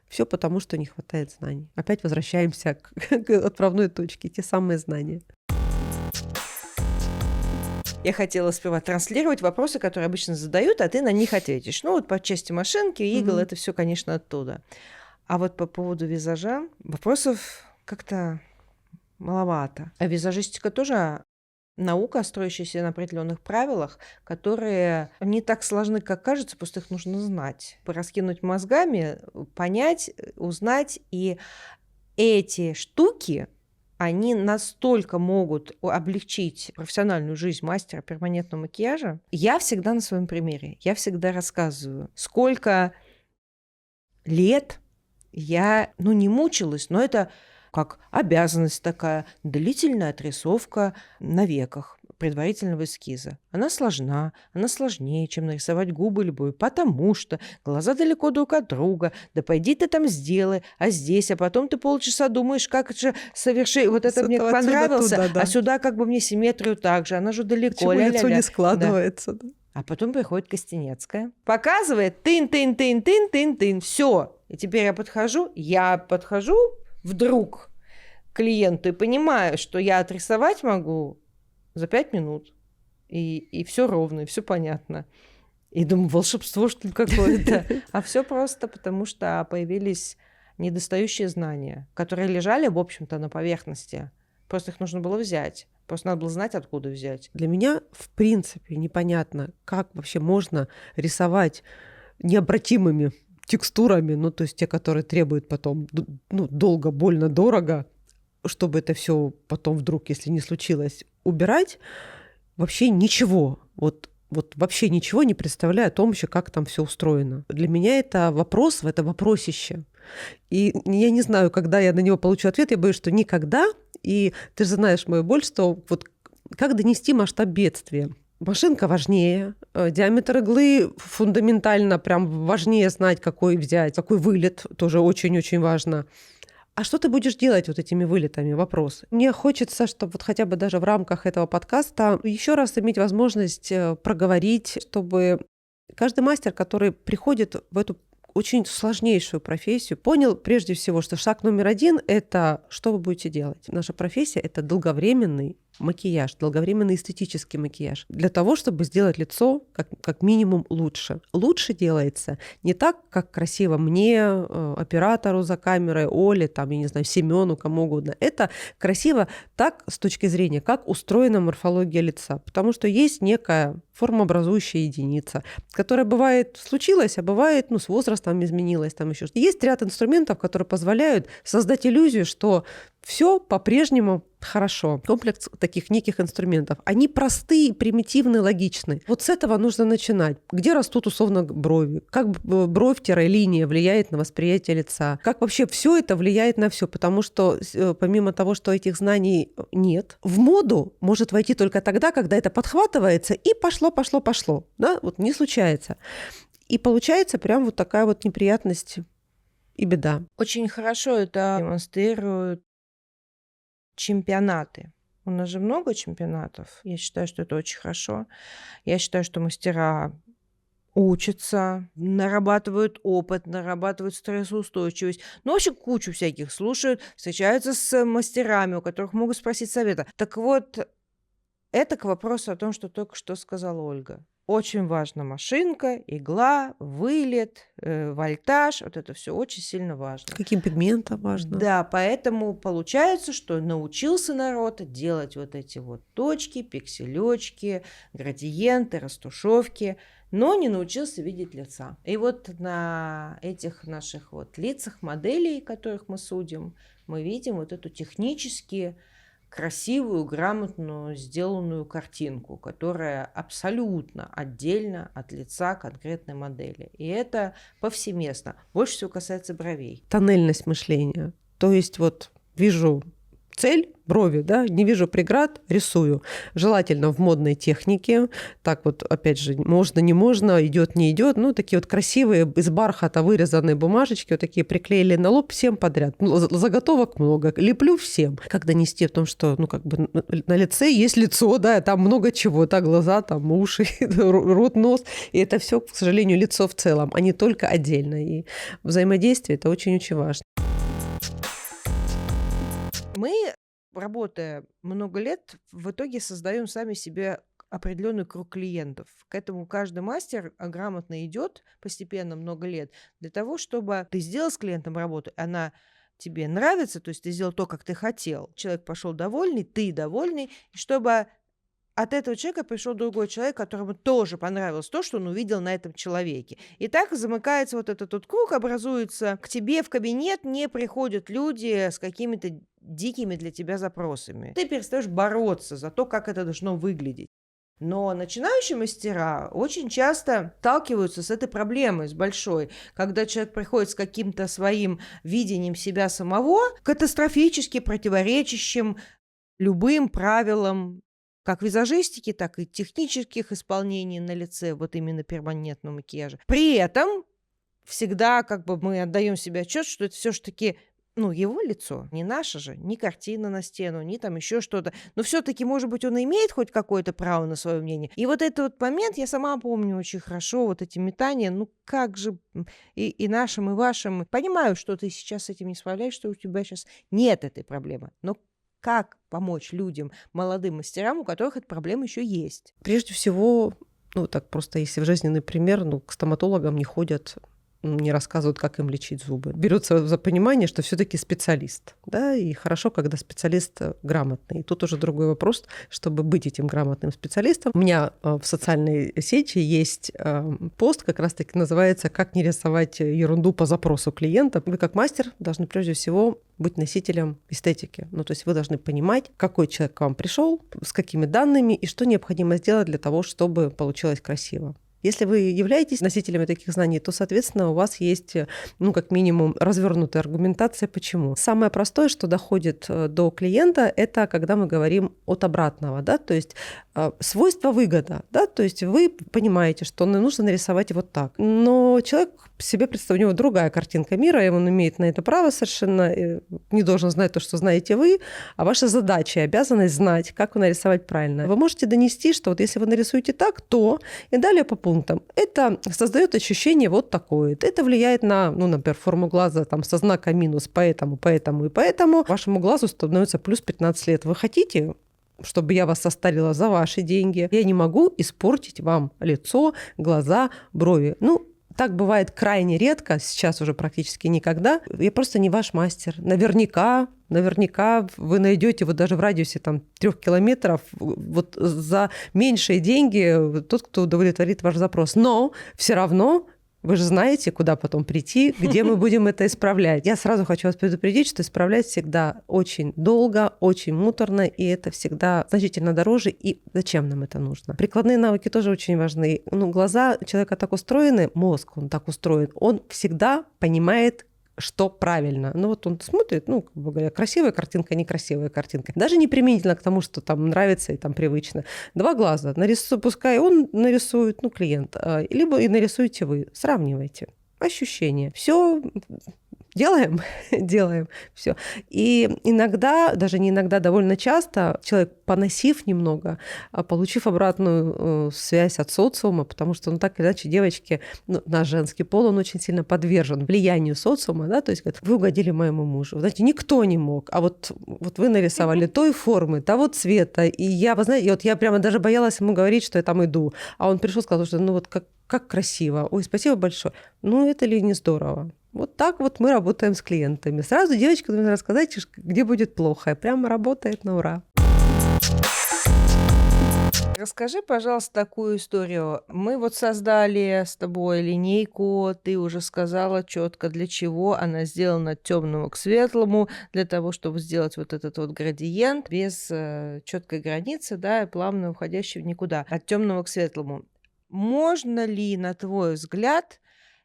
все потому, что не хватает знаний. Опять возвращаемся к отправной точке, те самые знания. Я хотела сперва транслировать вопросы, которые обычно задают, а ты на них ответишь. Вот по части машинки, игл, это все, конечно, оттуда. А вот по поводу визажа вопросов как-то маловато. А визажистика тоже наука, строящаяся на определенных правилах, которые не так сложны, как кажется, просто их нужно знать. Пораскинуть мозгами, понять, узнать. И эти штуки, они настолько могут облегчить профессиональную жизнь мастера перманентного макияжа. Я всегда на своем примере. Я всегда рассказываю, сколько лет я, не мучилась, но это как обязанность такая, длительная отрисовка на веках предварительного эскиза. Она сложна, она сложнее, чем нарисовать губы любой, потому что глаза далеко друг от друга, да пойди ты там сделай, а здесь, а потом ты полчаса думаешь, как же совершить, вот это мне понравился, туда, да. А сюда как бы мне симметрию так же, она же далеко. Почему лицо не складывается? Да. А потом приходит Костенецкая, показывает тын-тын-тын-тын-тын-тын, все. И теперь я подхожу вдруг к клиенту и понимаю, что я отрисовать могу за 5 минут. И все ровно, и все понятно. И думаю, волшебство, что ли, какое-то. А все просто потому, что появились недостающие знания, которые лежали, в общем-то, на поверхности. Просто их нужно было взять. Просто надо было знать, откуда взять. Для меня, в принципе, непонятно, как вообще можно рисовать необратимыми текстурами, то есть те, которые требуют потом долго, больно, дорого, чтобы это все потом вдруг, если не случилось, убирать, вообще ничего. Вот вообще ничего не представляю о том еще, как там все устроено. Для меня это вопрос, это вопросище. И я не знаю, когда я на него получу ответ, я боюсь, что никогда. И ты же знаешь мою боль, что вот как донести масштаб бедствия. Машинка важнее, диаметр иглы фундаментально прям важнее знать, какой взять, какой вылет, тоже очень-очень важно. А что ты будешь делать вот этими вылетами? Вопрос. Мне хочется, чтобы вот хотя бы даже в рамках этого подкаста еще раз иметь возможность проговорить, чтобы каждый мастер, который приходит в эту очень сложнейшую профессию, понял прежде всего, что шаг номер 1 – это что вы будете делать. Наша профессия – это долговременный макияж, долговременный эстетический макияж для того, чтобы сделать лицо как минимум лучше. Лучше делается не так, как красиво мне, оператору за камерой, Оле, я не знаю, Семену, кому угодно. Это красиво так с точки зрения, как устроена морфология лица. Потому что есть некая формообразующая единица, которая бывает случилась, а бывает с возрастом изменилась. Еще. Есть ряд инструментов, которые позволяют создать иллюзию, что все по-прежнему хорошо. Комплекс таких неких инструментов. Они простые, примитивные, логичные. Вот с этого нужно начинать. Где растут условно брови? Как бровь-линия влияет на восприятие лица? Как вообще все это влияет на все? Потому что помимо того, что этих знаний нет, в моду может войти только тогда, когда это подхватывается и пошло. Да? Вот не случается. И получается прям вот такая вот неприятность и беда. Очень хорошо это демонстрируют чемпионаты. У нас же много чемпионатов. Я считаю, что это очень хорошо. Я считаю, что мастера учатся, нарабатывают опыт, нарабатывают стрессоустойчивость. В общем, кучу всяких слушают, встречаются с мастерами, у которых могут спросить совета. Так вот, это к вопросу о том, что только что сказала Ольга. Очень важна машинка, игла, вылет, вольтаж. Вот это все очень сильно важно. Каким пигментом важно. Да, поэтому получается, что научился народ делать вот эти вот точки, пикселечки, градиенты, растушевки. но не научился видеть лица. И вот на этих наших вот лицах моделей, которых мы судим, мы видим вот эту технически красивую, грамотную, сделанную картинку, которая абсолютно отдельно от лица конкретной модели. И это повсеместно. Больше всего касается бровей. Тоннельность мышления. То есть вот вижу цель, брови, да, не вижу преград, рисую. Желательно в модной технике. Так вот, опять же, можно, не можно, идет, не идет. Ну, такие вот красивые, из бархата вырезанные бумажечки, вот такие приклеили на лоб всем подряд. Заготовок много. Леплю всем. Как донести в том, что, ну, как бы на лице есть лицо, да, там много чего, да, глаза, там уши, рот, нос. И это все, к сожалению, лицо в целом, а не только отдельно. И взаимодействие это очень-очень важно. Мы, работая много лет, в итоге создаем сами себе определенный круг клиентов. К этому каждый мастер грамотно идет постепенно много лет для того, чтобы ты сделал с клиентом работу, она тебе нравится, то есть ты сделал то, как ты хотел. Человек пошел довольный, ты довольный, и чтобы от этого человека пришел другой человек, которому тоже понравилось то, что он увидел на этом человеке. И так замыкается вот этот вот круг, образуется. К тебе в кабинет не приходят люди с какими-то дикими для тебя запросами. Ты перестаешь бороться за то, как это должно выглядеть. Но начинающие мастера очень часто сталкиваются с этой проблемой, с большой, когда человек приходит с каким-то своим видением себя самого, катастрофически противоречащим любым правилам, как визажистики, так и технических исполнений на лице, вот именно перманентного макияжа. При этом всегда как бы мы отдаем себе отчет, что это все-таки его лицо, не наше же, ни картина на стену, ни там еще что-то. Но все-таки, может быть, он имеет хоть какое-то право на свое мнение. И вот этот вот момент я сама помню очень хорошо, вот эти метания, как же и нашим, и вашим. Понимаю, что ты сейчас с этим не справляешь, что у тебя сейчас нет этой проблемы. Но как помочь людям, молодым мастерам, у которых эта проблема еще есть? Прежде всего, так просто если в жизненный пример, к стоматологам не ходят, не рассказывают, как им лечить зубы. Берется за понимание, что все-таки специалист. Да? И хорошо, когда специалист грамотный. И тут уже другой вопрос, чтобы быть этим грамотным специалистом. У меня в социальной сети есть пост, как раз-таки называется «Как не рисовать ерунду по запросу клиента». Вы как мастер должны прежде всего быть носителем эстетики. То есть вы должны понимать, какой человек к вам пришел, с какими данными и что необходимо сделать для того, чтобы получилось красиво. Если вы являетесь носителями таких знаний, то, соответственно, у вас есть, как минимум, развернутая аргументация. Почему? Самое простое, что доходит до клиента, это когда мы говорим от обратного, да, то есть свойство выгода, да, то есть вы понимаете, что нужно нарисовать вот так, но человек себе представляет, у него другая картинка мира, и он имеет на это право совершенно, не должен знать то, что знаете вы, а ваша задача и обязанность знать, как нарисовать правильно. Вы можете донести, что вот если вы нарисуете так, то, и далее по пунктам. Это создает ощущение вот такое. Это влияет на, например, форму глаза там, со знаком минус, поэтому и поэтому. Вашему глазу становится плюс 15 лет. Вы хотите, чтобы я вас состарила за ваши деньги? Я не могу испортить вам лицо, глаза, брови. Так бывает крайне редко, сейчас уже практически никогда. Я просто не ваш мастер. Наверняка вы найдете вот даже в радиусе 3 километров вот за меньшие деньги тот, кто удовлетворит ваш запрос. Но все равно вы же знаете, куда потом прийти, где мы будем это исправлять. Я сразу хочу вас предупредить, что исправлять всегда очень долго, очень муторно, и это всегда значительно дороже. И зачем нам это нужно? Прикладные навыки тоже очень важны. Глаза человека так устроены, мозг он так устроен, он всегда понимает, что правильно. Он смотрит, как бы говоря, красивая картинка, некрасивая картинка. Даже не применительно к тому, что там нравится и там привычно. 2 глаза. Пускай он нарисует, клиент, либо и нарисуете вы. Сравнивайте. Ощущения. Все делаем, все. И иногда, даже не иногда, довольно часто человек, поносив немного, получив обратную связь от социума, потому что, так или иначе, девочки, наш женский пол, он очень сильно подвержен влиянию социума, да, то есть говорят, вы угодили моему мужу. Знаете, никто не мог, а вот вы нарисовали той формы, того цвета, и я, вы знаете, я прямо даже боялась ему говорить, что я там иду, а он пришел и сказал, что как красиво, ой, спасибо большое. Это ли не здорово? Вот так вот мы работаем с клиентами. Сразу девочка должна рассказать, где будет плохо. И прямо работает на ура. Расскажи, пожалуйста, такую историю. Мы вот создали с тобой линейку, ты уже сказала четко, для чего она сделана от темного к светлому, для того, чтобы сделать вот этот вот градиент без четкой границы, да, и плавно уходящий в никуда, от темного к светлому. Можно ли, на твой взгляд,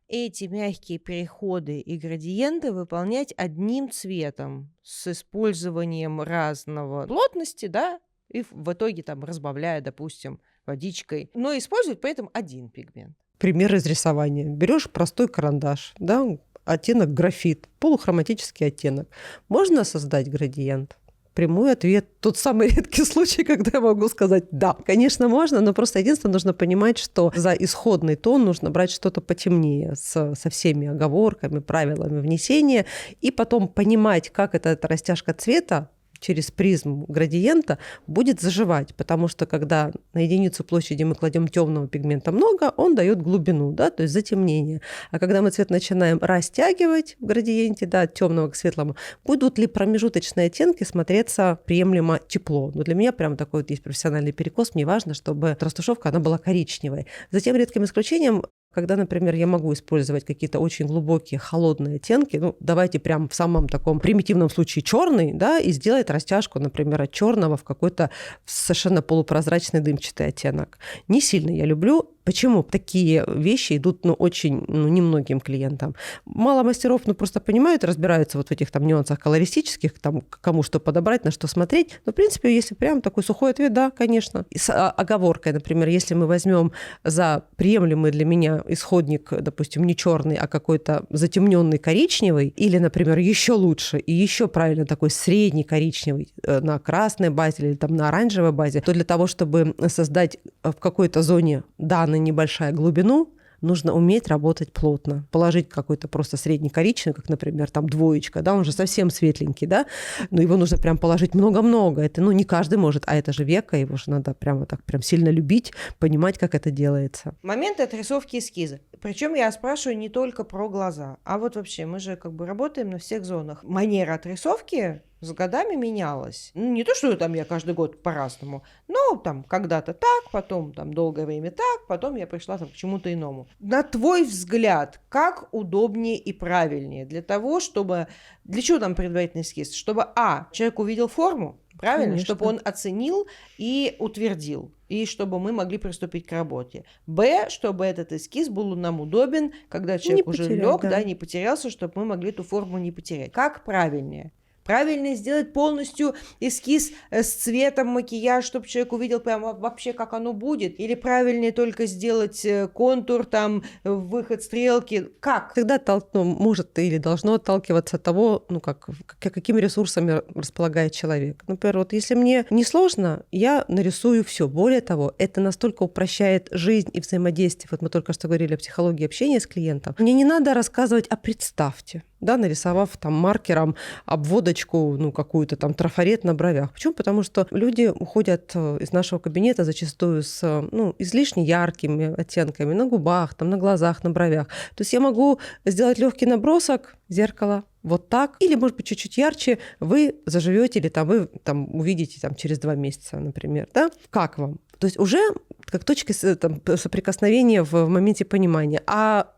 эти мягкие переходы и градиенты выполнять одним цветом с использованием разного плотности, да, и в итоге там разбавляя, допустим, водичкой, но использовать при этом один пигмент? Пример из рисования. Берешь простой карандаш, да, оттенок графит, полухроматический оттенок. Можно создать градиент? Прямой ответ. Тот самый редкий случай, когда я могу сказать «да». Конечно, можно, но просто единственное, нужно понимать, что за исходный тон нужно брать что-то потемнее, со всеми оговорками, правилами внесения, и потом понимать, как эта растяжка цвета через призму градиента будет заживать, потому что когда на единицу площади мы кладем темного пигмента много, он дает глубину, да, то есть затемнение. А когда мы цвет начинаем растягивать в градиенте, да, от темного к светлому, будут ли промежуточные оттенки смотреться приемлемо тепло. Но для меня прям такой вот есть профессиональный перекос. Мне важно, чтобы растушевка она была коричневой. Затем редким исключением, когда, например, я могу использовать какие-то очень глубокие холодные оттенки, ну, давайте прям в самом таком примитивном случае черный, да, и сделать растяжку, например, от черного в какой-то совершенно полупрозрачный дымчатый оттенок. Не сильно я люблю. Почему такие вещи идут, ну, очень, ну, немногим клиентам? Мало мастеров, ну, просто понимают, разбираются вот в этих там нюансах колористических, там, кому что подобрать, на что смотреть. Но, в принципе, если прям такой сухой ответ, да, конечно. И с оговоркой, например, если мы возьмем за приемлемый для меня исходник, допустим, не черный, а какой-то затемненный коричневый, или, например, еще лучше и еще правильно такой средний коричневый на красной базе или там на оранжевой базе, то для того, чтобы создать в какой-то зоне данной небольшая глубину, нужно уметь работать плотно. Положить какой-то просто средний коричневый, как, например, там двоечка, да, он же совсем светленький, да, но его нужно прям положить много-много. Это, ну, не каждый может, а это же века, его же надо прямо так прям сильно любить, понимать, как это делается. Момент отрисовки эскиза. Причем я спрашиваю не только про глаза, а вот вообще мы же как бы работаем на всех зонах. Манера отрисовки с годами менялась. Ну, не то, что там я каждый год по-разному, но там когда-то так, потом там долгое время так, потом я пришла там к чему-то иному. На твой взгляд, как удобнее и правильнее для того, чтобы... Для чего там предварительный эскиз? Чтобы, человек увидел форму, правильно? Конечно. Чтобы он оценил и утвердил. И чтобы мы могли приступить к работе. Б, чтобы этот эскиз был нам удобен, когда человек уже лег, да, не потерялся, чтобы мы могли эту форму не потерять. Как правильнее? Правильно сделать полностью эскиз с цветом, макияж, чтобы человек увидел прямо вообще, как оно будет? Или правильнее только сделать контур, там, выход стрелки? Как? Всегда может или должно отталкиваться от того, ну, какими ресурсами располагает человек. Например, вот если мне не сложно, я нарисую все. Более того, это настолько упрощает жизнь и взаимодействие. Вот мы только что говорили о психологии общения с клиентом. Мне не надо рассказывать, а представьте, да, нарисовав там маркером обводочку, ну, какую-то там трафарет на бровях. Почему? Потому что люди уходят из нашего кабинета зачастую с, ну, излишне яркими оттенками на губах, там, на глазах, на бровях. То есть я могу сделать легкий набросок, зеркало, вот так, или, может быть, чуть-чуть ярче, вы заживете или там, вы там, увидите там, через 2 месяца, например. Да? Как вам? То есть уже как точка соприкосновения в моменте понимания. А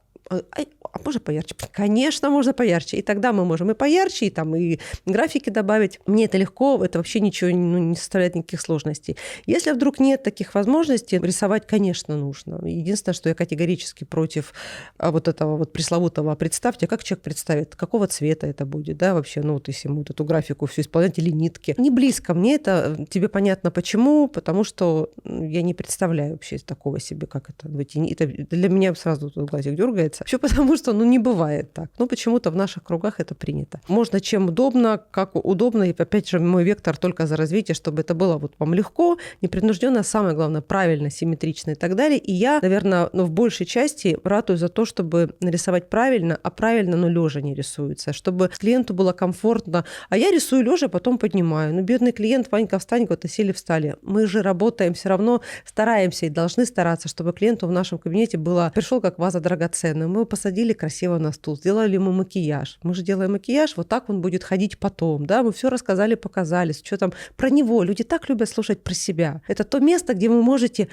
можно поярче? Конечно, можно поярче. И тогда мы можем и поярче, и там и графики добавить. Мне это легко, это вообще ничего не составляет никаких сложностей. Если вдруг нет таких возможностей, рисовать, конечно, нужно. Единственное, что я категорически против вот этого вот пресловутого «представьте», как человек представит, какого цвета это будет, да, вообще, ну, вот если ему вот эту графику все исполнять или нитки. Не близко мне это, тебе понятно почему, потому что я не представляю вообще такого себе, как это выйти. Это для меня сразу глазик дергается. Все потому, что, ну, не бывает так. Ну, почему-то в наших кругах это принято. Можно чем удобно, как удобно. И опять же, мой вектор только за развитие, чтобы это было вот вам легко, непринужденно, самое главное, правильно, симметрично и так далее. И я, наверное, в большей части ратую за то, чтобы нарисовать правильно, а правильно, но лежа не рисуется, чтобы клиенту было комфортно. А я рисую лежа, потом поднимаю. Ну, бедный клиент, Ванька, встань, вот и сели, встали. Мы же работаем все равно, стараемся и должны стараться, чтобы клиенту в нашем кабинете было, пришел как ваза драгоценная. Мы его посадили посадили красиво на стул, сделали ему макияж. Мы же делаем макияж, вот так он будет ходить потом, да, мы все рассказали, показали, что там про него. Люди так любят слушать про себя. Это то место, где вы можете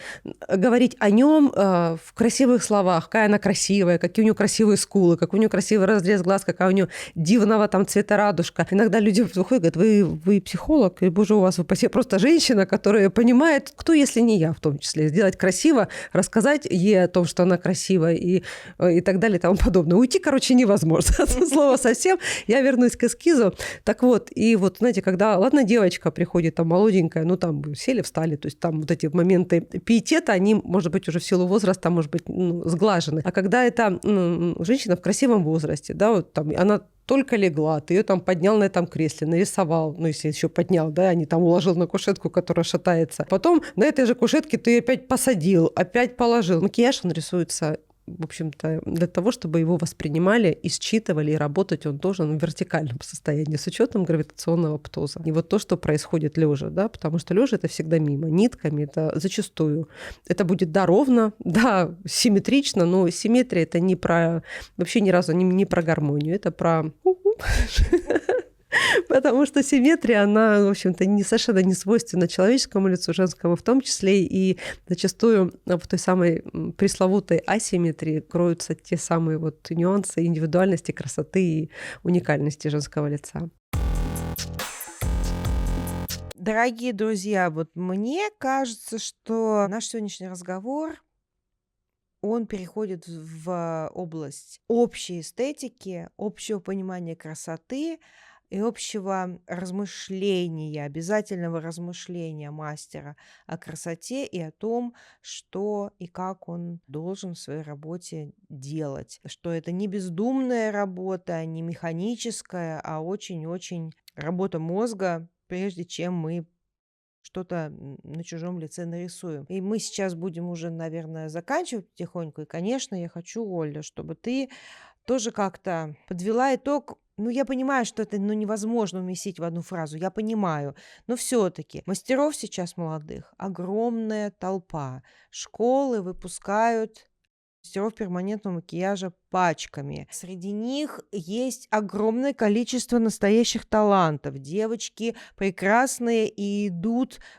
говорить о нем в красивых словах, какая она красивая, какие у нее красивые скулы, какой у нее красивый разрез глаз, какая у нее дивного там цвета радужка. Иногда люди выходят, говорят, вы психолог, и, боже, у вас вы просто женщина, которая понимает, кто, если не я в том числе, сделать красиво, рассказать ей о том, что она красивая и так далее и тому подобное. Уйти, короче, невозможно. От слова совсем. Я вернусь к эскизу. Так вот, и вот, знаете, когда, ладно, девочка приходит там молоденькая, ну там сели, встали, то есть там вот эти моменты пиетета, они, может быть, уже в силу возраста, может быть, сглажены. А когда это женщина в красивом возрасте, да, вот там она только легла, ты ее там поднял на этом кресле, нарисовал, ну, если еще поднял, да, а не там уложил на кушетку, которая шатается. Потом на этой же кушетке ты ее опять посадил, опять положил. Макияж, он рисуется, в общем-то, для того, чтобы его воспринимали и считывали, и работать он должен в вертикальном состоянии с учетом гравитационного птоза. И вот то, что происходит лежа, да, потому что лежа это всегда мимо, нитками, это зачастую. Это будет, да, ровно, да, симметрично, но симметрия это не про, вообще ни разу не про гармонию, это про... Потому что симметрия, она, в общем-то, совершенно не свойственна человеческому лицу, женскому в том числе, и зачастую в той самой пресловутой асимметрии кроются те самые вот нюансы индивидуальности, красоты и уникальности женского лица. Дорогие друзья, вот мне кажется, что наш сегодняшний разговор, он переходит в область общей эстетики, общего понимания красоты и общего размышления, обязательного размышления мастера о красоте и о том, что и как он должен в своей работе делать. Что это не бездумная работа, не механическая, а очень-очень работа мозга, прежде чем мы что-то на чужом лице нарисуем. И мы сейчас будем уже, наверное, заканчивать потихоньку. И, конечно, я хочу, Оля, чтобы ты тоже как-то подвела итог. Ну, я понимаю, что это невозможно уместить в одну фразу, я понимаю. Но все-таки мастеров сейчас молодых огромная толпа. Школы выпускают мастеров перманентного макияжа пачками. Среди них есть огромное количество настоящих талантов. Девочки прекрасные и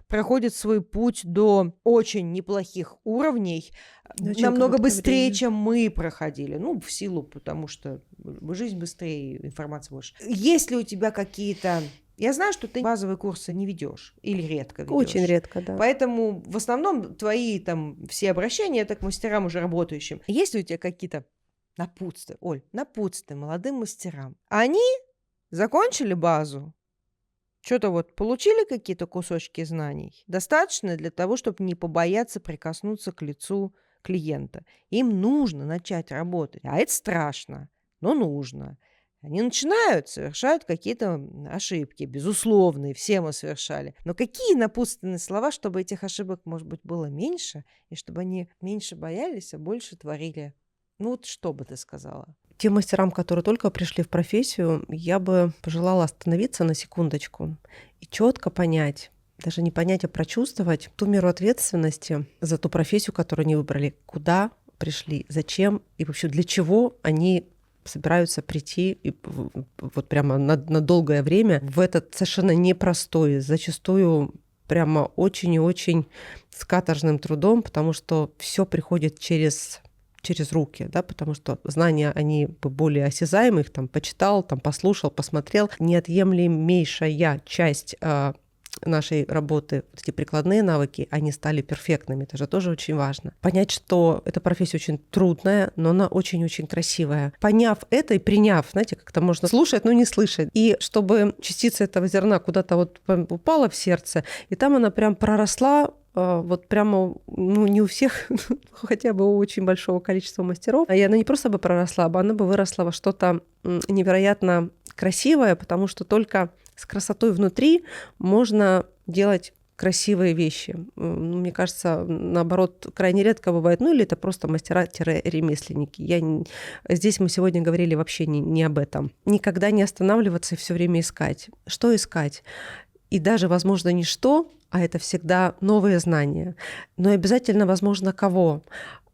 проходят свой путь до очень неплохих уровней, намного быстрее, чем мы проходили. Ну, в силу, потому что жизнь быстрее, информация больше. Есть ли у тебя какие-то... Я знаю, что ты базовые курсы не ведешь или редко ведешь. Очень редко, да. Поэтому в основном твои там все обращения это к мастерам уже работающим. Есть ли у тебя какие-то напутствия, Оль, напутствия молодым мастерам? Они закончили базу, что-то вот получили какие-то кусочки знаний, достаточно для того, чтобы не побояться прикоснуться к лицу клиента. Им нужно начать работать, а это страшно, но нужно. Они начинают, совершают какие-то ошибки, безусловные, все мы совершали. Но какие напутственные слова, чтобы этих ошибок, может быть, было меньше, и чтобы они меньше боялись, а больше творили? Ну вот что бы ты сказала? Тем мастерам, которые только пришли в профессию, я бы пожелала остановиться на секундочку и четко понять, даже не понять, а прочувствовать ту меру ответственности за ту профессию, которую они выбрали, куда пришли, зачем и вообще для чего они собираются прийти и вот прямо на долгое время в этот совершенно непростой, зачастую прямо очень и очень с каторжным трудом, потому что все приходит через руки, да, потому что знания, они более осязаемые, их там почитал, там послушал, посмотрел. Неотъемлемейшая часть нашей работы, вот эти прикладные навыки, они стали перфектными. Это же тоже очень важно. Понять, что эта профессия очень трудная, но она очень-очень красивая. Поняв это и приняв, знаете, как-то можно слушать, но не слышать. И чтобы частица этого зерна куда-то вот упала в сердце, и там она прям проросла, вот прямо, ну, не у всех, хотя бы у очень большого количества мастеров. И она не просто бы проросла, она бы выросла во что-то невероятно красивое, потому что только с красотой внутри можно делать красивые вещи. Мне кажется, наоборот, крайне редко бывает. Ну, или это просто мастера-ремесленники. Здесь мы сегодня говорили вообще не об этом. Никогда не останавливаться и все время искать. Что искать? И даже, возможно, не что, а это всегда новые знания. Но обязательно, возможно, кого?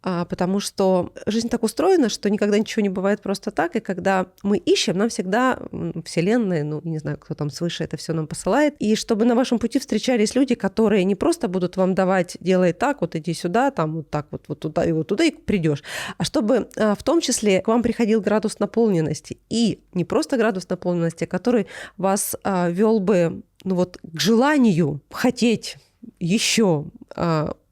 потому что жизнь так устроена, что никогда ничего не бывает просто так, и когда мы ищем, нам всегда Вселенная, не знаю, кто там свыше это все нам посылает, и чтобы на вашем пути встречались люди, которые не просто будут вам давать, делай так, вот иди сюда, там вот так вот туда и придешь, а чтобы в том числе к вам приходил градус наполненности, и не просто градус наполненности, который вас вел бы к желанию хотеть еще,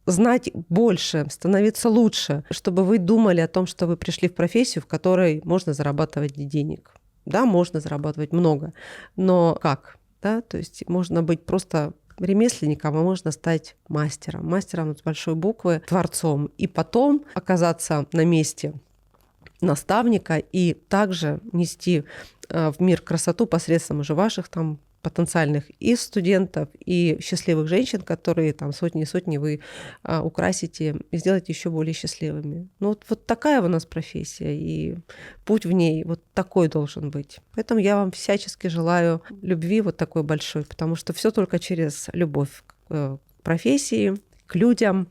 знать больше, становиться лучше, чтобы вы думали о том, что вы пришли в профессию, в которой можно зарабатывать денег. Да, можно зарабатывать много, но как? Да? То есть можно быть просто ремесленником, а можно стать мастером с большой буквы, творцом, и потом оказаться на месте наставника и также нести в мир красоту посредством уже ваших там потенциальных и студентов, и счастливых женщин, которые там сотни и сотни вы украсите и сделаете еще более счастливыми. Вот такая у нас профессия, и путь в ней вот такой должен быть. Поэтому я вам всячески желаю любви вот такой большой, потому что все только через любовь к профессии, к людям,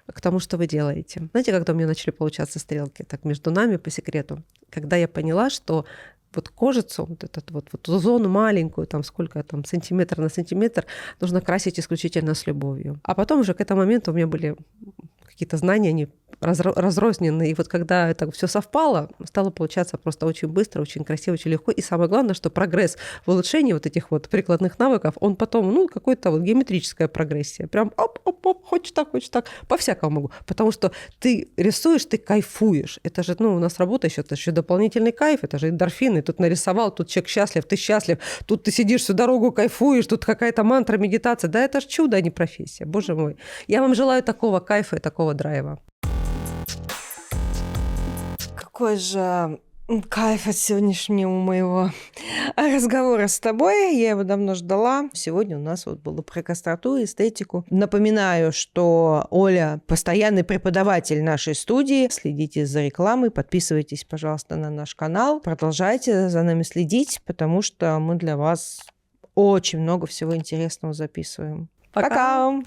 к тому, что вы делаете. Знаете, когда у меня начали получаться стрелки, так между нами по секрету, когда я поняла, что вот кожицу, эту зону маленькую, там сколько там, сантиметр на сантиметр, нужно красить исключительно с любовью. А потом уже к этому моменту у меня были какие-то знания, они разрозненные. И вот когда это все совпало, стало получаться просто очень быстро, очень красиво, очень легко. И самое главное, что прогресс в улучшении вот этих вот прикладных навыков, он потом, какой-то вот геометрическая прогрессия. Прям оп, хочешь так, по-всякому могу. Потому что ты рисуешь, ты кайфуешь. Это же, у нас работа еще, это еще дополнительный кайф, это же эндорфины. Тут нарисовал, тут человек счастлив, ты счастлив, тут ты сидишь всю дорогу, кайфуешь, тут какая-то мантра, медитация. Да это ж чудо, а не профессия. Боже мой. Я вам желаю такого кайфа и такого драйва. Какой же кайф от сегодняшнего моего разговора с тобой. Я его давно ждала. Сегодня у нас было про красоту и эстетику. Напоминаю, что Оля постоянный преподаватель нашей студии. Следите за рекламой, подписывайтесь, пожалуйста, на наш канал. Продолжайте за нами следить, потому что мы для вас очень много всего интересного записываем. Пока!